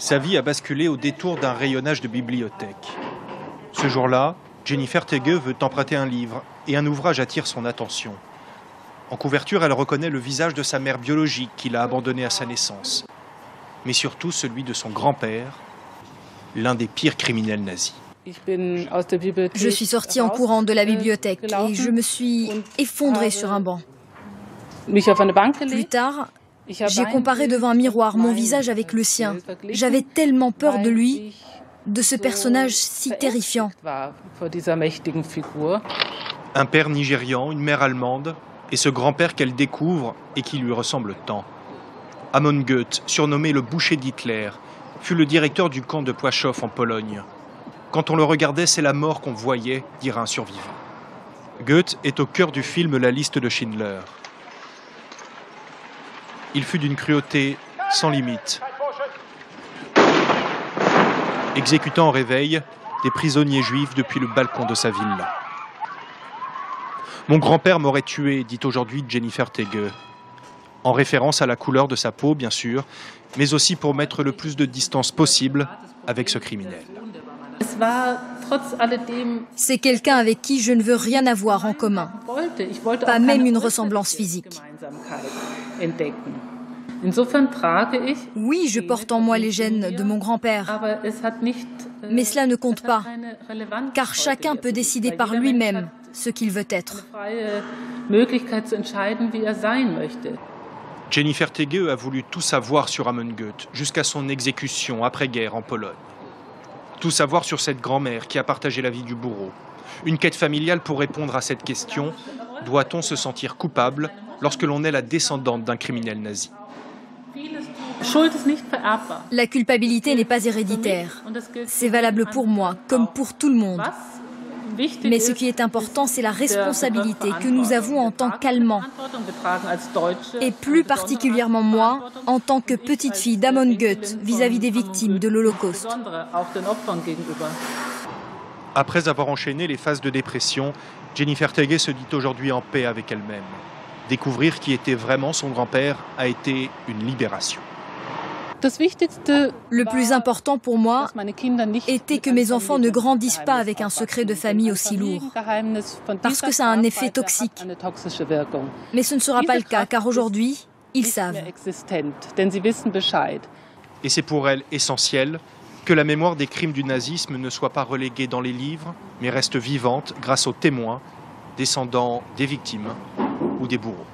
Sa vie a basculé au détour d'un rayonnage de bibliothèque. Ce jour-là, Jennifer Tege veut emprunter un livre et un ouvrage attire son attention. En couverture, elle reconnaît le visage de sa mère biologique qui l'a abandonnée à sa naissance, mais surtout celui de son grand-père, l'un des pires criminels nazis. Je suis sortie en courant de la bibliothèque et je me suis effondrée sur un banc. Plus tard, j'ai comparé devant un miroir mon visage avec le sien. J'avais tellement peur de lui, de ce personnage si terrifiant. Un père nigérian, une mère allemande, et ce grand-père qu'elle découvre et qui lui ressemble tant. Amon Goeth, surnommé le boucher d'Hitler, fut le directeur du camp de Płaszów en Pologne. Quand on le regardait, c'est la mort qu'on voyait, dira un survivant. Goeth est au cœur du film La liste de Schindler. Il fut d'une cruauté sans limite. Exécutant en réveil des prisonniers juifs depuis le balcon de sa villa. Mon grand-père m'aurait tué, dit aujourd'hui Jennifer Tege. En référence à la couleur de sa peau, bien sûr, mais aussi pour mettre le plus de distance possible avec ce criminel. C'est quelqu'un avec qui je ne veux rien avoir en commun, pas même une ressemblance physique. Oui, je porte en moi les gènes de mon grand-père, mais cela ne compte pas, car chacun peut décider par lui-même ce qu'il veut être. Jennifer Tege a voulu tout savoir sur Amon Goeth, jusqu'à son exécution après-guerre en Pologne. Tout savoir sur cette grand-mère qui a partagé la vie du bourreau. Une quête familiale pour répondre à cette question, doit-on se sentir coupable lorsque l'on est la descendante d'un criminel nazi ? La culpabilité n'est pas héréditaire. C'est valable pour moi, comme pour tout le monde. Mais ce qui est important, c'est la responsabilité que nous avons en tant qu'Allemands. Et plus particulièrement moi, en tant que petite fille d'Amon Goeth vis-à-vis des victimes de l'Holocauste. Après avoir enchaîné les phases de dépression, Jennifer Tege se dit aujourd'hui en paix avec elle-même. Découvrir qui était vraiment son grand-père a été une libération. Le plus important pour moi était que mes enfants ne grandissent pas avec un secret de famille aussi lourd, parce que ça a un effet toxique. Mais ce ne sera pas le cas, car aujourd'hui, ils savent. Et c'est pour elle essentiel que la mémoire des crimes du nazisme ne soit pas reléguée dans les livres, mais reste vivante grâce aux témoins, descendants des victimes ou des bourreaux.